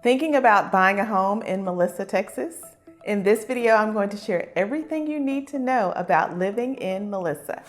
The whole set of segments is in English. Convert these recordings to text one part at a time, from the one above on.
Thinking about buying a home in Melissa, Texas? In this video, I'm going to share everything you need to know about living in Melissa.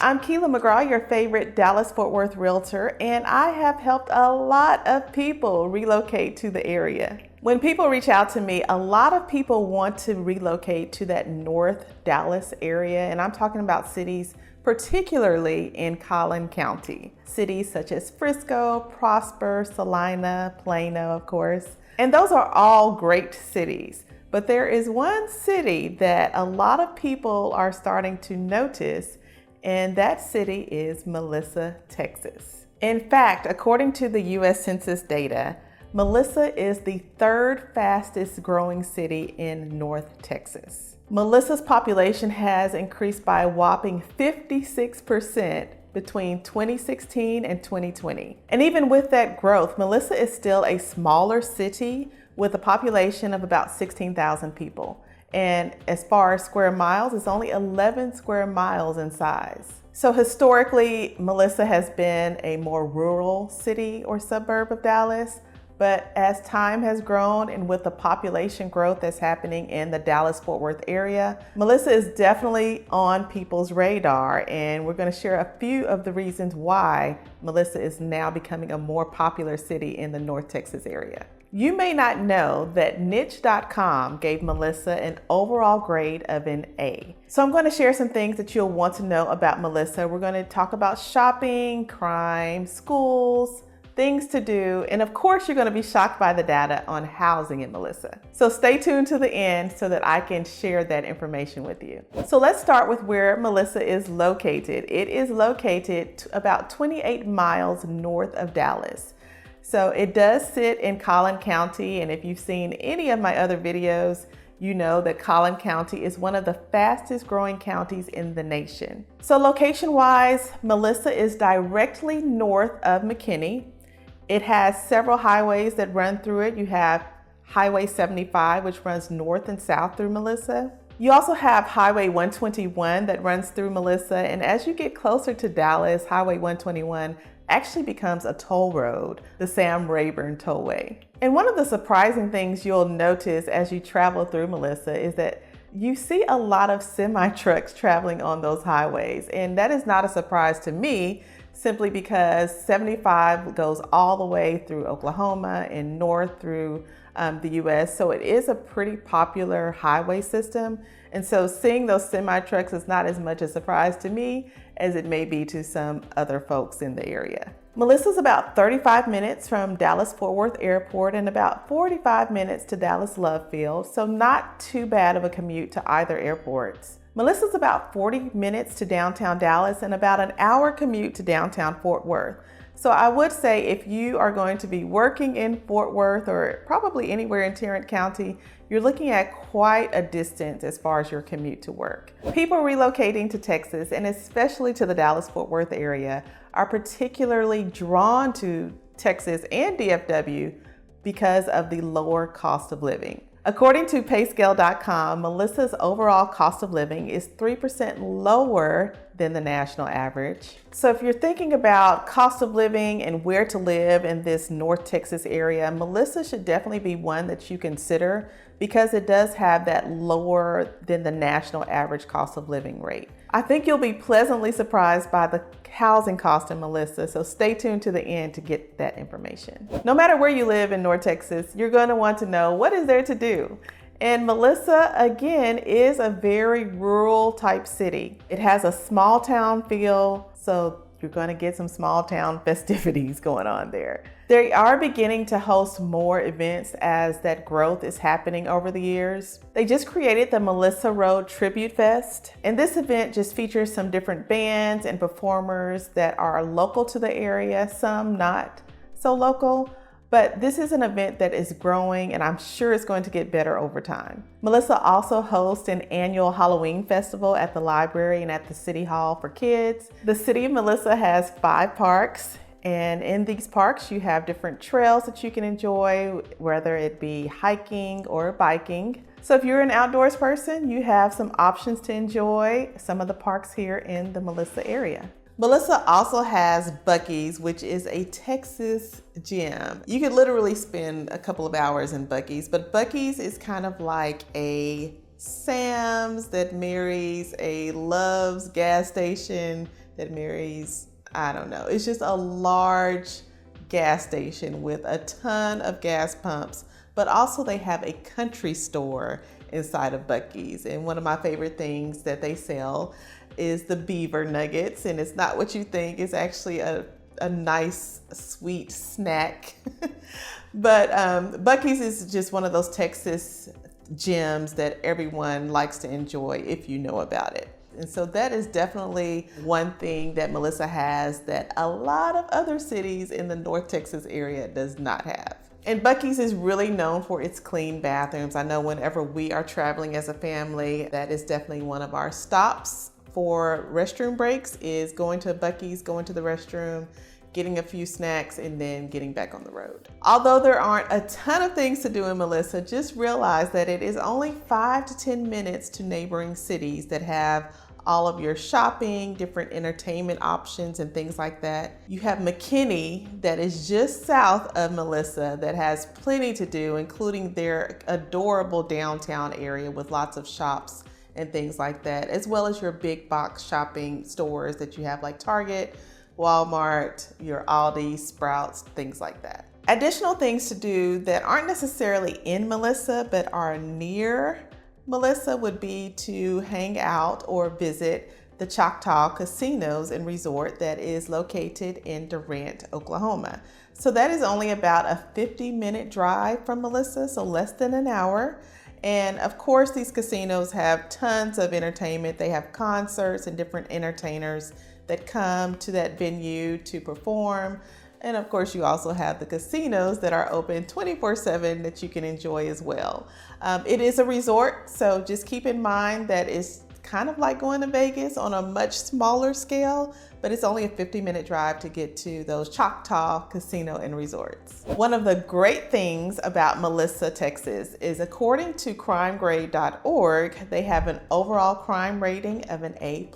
I'm Keela McGraw, your favorite Dallas-Fort Worth realtor, and I have helped a lot of people relocate to the area. When people reach out to me, a lot of people want to relocate to that North Dallas area, and I'm talking about cities particularly in Collin County. Cities such as Frisco, Prosper, Salina, Plano, of course. And those are all great cities. But there is one city that a lot of people are starting to notice, and that city is Melissa, Texas. In fact, according to the US Census data, Melissa is the third fastest growing city in North Texas. Melissa's population has increased by a whopping 56% between 2016 and 2020. And even with that growth, Melissa is still a smaller city with a population of about 16,000 people. And as far as square miles, it's only 11 square miles in size. So historically, Melissa has been a more rural city or suburb of Dallas. But as time has grown and with the population growth that's happening in the Dallas-Fort Worth area, Melissa is definitely on people's radar, and we're going to share a few of the reasons why Melissa is now becoming a more popular city in the North Texas area. You may not know that niche.com gave Melissa an overall grade of an A. So I'm going to share some things that you'll want to know about Melissa. We're going to talk about shopping, crime, schools, things to do, and of course you're going to be shocked by the data on housing in Melissa. So stay tuned to the end so that I can share that information with you. So let's start with where Melissa is located. It is located about 28 miles north of Dallas. So it does sit in Collin County, and if you've seen any of my other videos, you know that Collin County is one of the fastest growing counties in the nation. So location-wise, Melissa is directly north of McKinney. It has several highways that run through it. You have Highway 75, which runs north and south through Melissa. You also have Highway 121 that runs through Melissa. And as you get closer to Dallas, Highway 121 actually becomes a toll road, the Sam Rayburn Tollway. And one of the surprising things you'll notice as you travel through Melissa is that you see a lot of semi-trucks traveling on those highways. And that is not a surprise to me, simply because 75 goes all the way through Oklahoma and north through the US. So it is a pretty popular highway system. And so seeing those semi-trucks is not as much a surprise to me as it may be to some other folks in the area. Melissa's about 35 minutes from Dallas-Fort Worth Airport and about 45 minutes to Dallas Love Field, so not too bad of a commute to either airports. Melissa's about 40 minutes to downtown Dallas and about an hour commute to downtown Fort Worth. So I would say if you are going to be working in Fort Worth or probably anywhere in Tarrant County, you're looking at quite a distance as far as your commute to work. People relocating to Texas, and especially to the Dallas-Fort Worth area, are particularly drawn to Texas and DFW because of the lower cost of living. According to payscale.com, Melissa's overall cost of living is 3% lower than the national average. So if you're thinking about cost of living and where to live in this North Texas area, Melissa should definitely be one that you consider because it does have that lower than the national average cost of living rate. I think you'll be pleasantly surprised by the housing cost in Melissa, so stay tuned to the end to get that information. No matter where you live in North Texas, you're going to want to know what is there to do. And Melissa, again, is a very rural type city. It has a small town feel, so you're going to get some small town festivities going on there. They are beginning to host more events as that growth is happening over the years. They just created the Melissa Road Tribute Fest, and this event just features some different bands and performers that are local to the area, some not so local. But this is an event that is growing, and I'm sure it's going to get better over time. Melissa also hosts an annual Halloween festival at the library and at the City Hall for kids. The city of Melissa has 5 parks, and in these parks you have different trails that you can enjoy, whether it be hiking or biking. So if you're an outdoors person, you have some options to enjoy some of the parks here in the Melissa area. Melissa also has Buc-ee's, which is a Texas gym. You could literally spend a couple of hours in Buc-ee's, but Buc-ee's is kind of like a Sam's that marries a Love's gas station that marries, I don't know. It's just a large gas station with a ton of gas pumps, but also they have a country store inside of Buc-ee's. And one of my favorite things that they sell is the beaver nuggets, and it's not what you think. It's actually a nice sweet snack. But Buc-ee's is just one of those Texas gyms that everyone likes to enjoy if you know about it. And so that is definitely one thing that Melissa has that a lot of other cities in the North Texas area does not have. And Buc-ee's is really known for its clean bathrooms. I know whenever we are traveling as a family, that is definitely one of our stops for restroom breaks, is going to Buc-ee's, going to the restroom, getting a few snacks, and then getting back on the road. Although there aren't a ton of things to do in Melissa, just realize that it is only 5 to 10 minutes to neighboring cities that have all of your shopping, different entertainment options, and things like that. You have McKinney that is just south of Melissa that has plenty to do, including their adorable downtown area with lots of shops and things like that, as well as your big box shopping stores that you have like Target, Walmart, your Aldi, Sprouts, things like that. Additional things to do that aren't necessarily in Melissa but are near Melissa would be to hang out or visit the Choctaw Casinos and Resort that is located in Durant, Oklahoma. So that is only about a 50-minute drive from Melissa, so less than an hour. And of course, these casinos have tons of entertainment. They have concerts and different entertainers that come to that venue to perform. And of course, you also have the casinos that are open 24/7 that you can enjoy as well. It is a resort, so just keep in mind that it's kind of like going to Vegas on a much smaller scale, but it's only a 50-minute drive to get to those Choctaw Casino and Resorts. One of the great things about Melissa, Texas is according to crimegrade.org, they have an overall crime rating of an A+,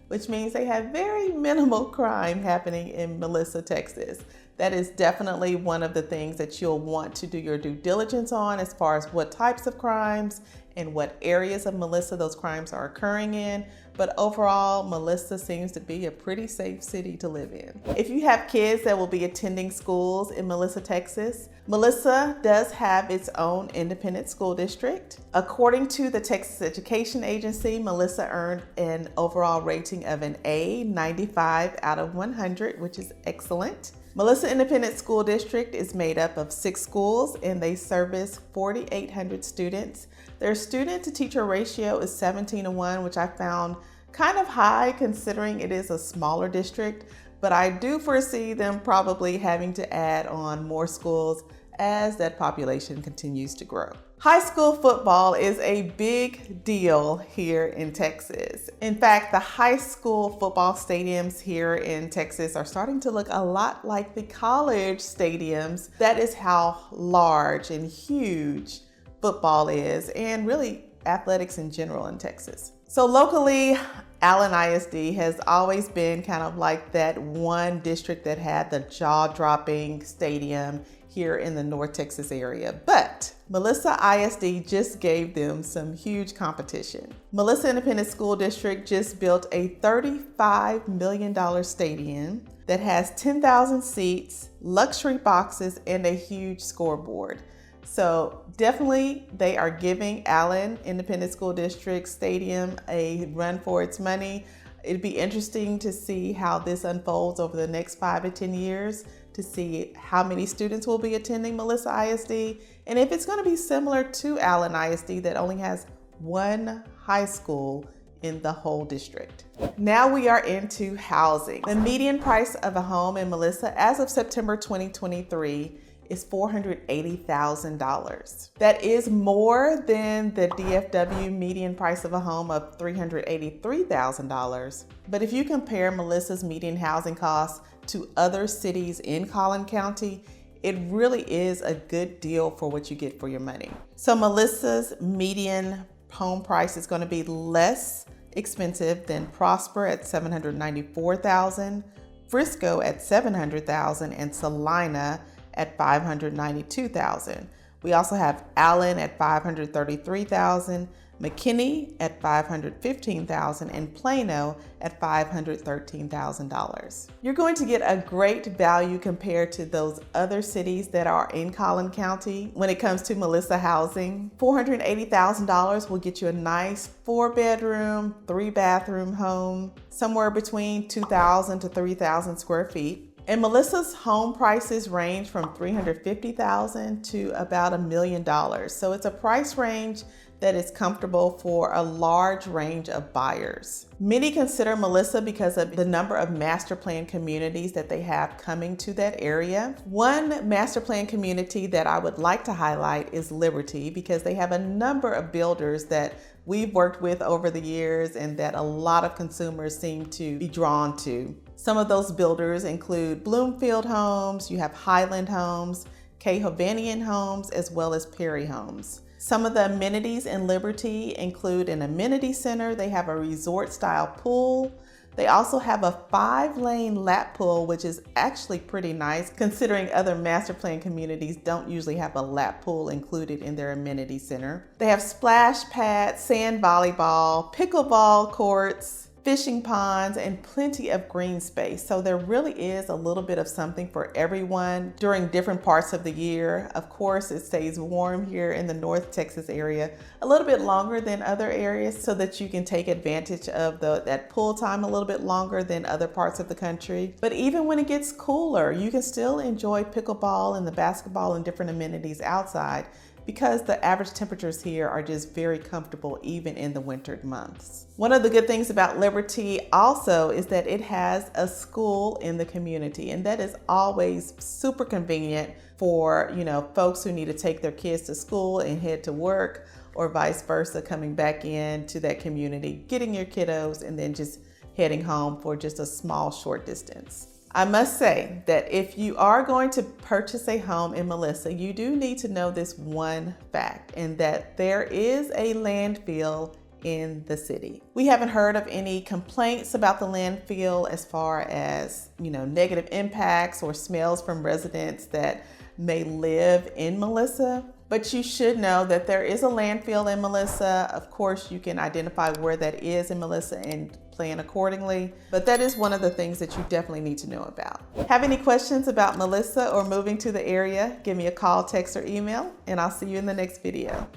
which means they have very minimal crime happening in Melissa, Texas. That is definitely one of the things that you'll want to do your due diligence on as far as what types of crimes and what areas of Melissa those crimes are occurring in. But overall, Melissa seems to be a pretty safe city to live in. If you have kids that will be attending schools in Melissa, Texas, Melissa does have its own independent school district. According to the Texas Education Agency, Melissa earned an overall rating of an A, 95 out of 100, which is excellent. Melissa Independent School District is made up of 6 schools and they service 4,800 students. Their student to teacher ratio is 17:1, which I found kind of high considering it is a smaller district, but I do foresee them probably having to add on more schools as that population continues to grow. High school football is a big deal here in Texas. In fact, the high school football stadiums here in Texas are starting to look a lot like the college stadiums. That is how large and huge football is, and really athletics in general in Texas. So locally, Allen ISD has always been kind of like that one district that had the jaw-dropping stadium here in the North Texas area. But Melissa ISD just gave them some huge competition. Melissa Independent School District just built a $35 million stadium that has 10,000 seats, luxury boxes, and a huge scoreboard. So definitely they are giving Allen Independent School District Stadium a run for its money. It'd be interesting to see how this unfolds over the next 5 to 10 years to see how many students will be attending Melissa ISD and if it's going to be similar to Allen ISD that only has one high school in the whole district. Now we are into housing. The median price of a home in Melissa as of September 2023 is $480,000. That is more than the DFW median price of a home of $383,000. But if you compare Melissa's median housing costs to other cities in Collin County, it really is a good deal for what you get for your money. So Melissa's median home price is going to be less expensive than Prosper at $794,000, Frisco at $700,000, and Salina at $592,000. We also have Allen at $533,000, McKinney at $515,000, and Plano at $513,000. You're going to get a great value compared to those other cities that are in Collin County when it comes to Melissa housing. $480,000 will get you a nice 4-bedroom, 3-bathroom home, somewhere between 2,000 to 3,000 square feet. And Melissa's home prices range from $350,000 to about $1 million. So it's a price range that is comfortable for a large range of buyers. Many consider Melissa because of the number of master plan communities that they have coming to that area. One master plan community that I would like to highlight is Liberty, because they have a number of builders that we've worked with over the years and that a lot of consumers seem to be drawn to. Some of those builders include Bloomfield Homes, you have Highland Homes, Cahovanian Homes, as well as Perry Homes. Some of the amenities in Liberty include an amenity center. They have a resort style pool. They also have a 5-lane lap pool, which is actually pretty nice considering other master plan communities don't usually have a lap pool included in their amenity center. They have splash pads, sand volleyball, pickleball courts, fishing ponds, and plenty of green space. So there really is a little bit of something for everyone during different parts of the year. Of course, it stays warm here in the North Texas area a little bit longer than other areas so that you can take advantage of that pool time a little bit longer than other parts of the country. But even when it gets cooler, you can still enjoy pickleball and the basketball and different amenities outside, because the average temperatures here are just very comfortable even in the winter months. One of the good things about Liberty also is that it has a school in the community, and that is always super convenient for, folks who need to take their kids to school and head to work, or vice versa, coming back into that community, getting your kiddos and then just heading home for just a small short distance. I must say that if you are going to purchase a home in Melissa, you do need to know this one fact, and that there is a landfill in the city. We haven't heard of any complaints about the landfill as far as, negative impacts or smells from residents that may live in Melissa. But you should know that there is a landfill in Melissa. Of course, you can identify where that is in Melissa and plan accordingly. But that is one of the things that you definitely need to know about. Have any questions about Melissa or moving to the area? Give me a call, text, or email, and I'll see you in the next video.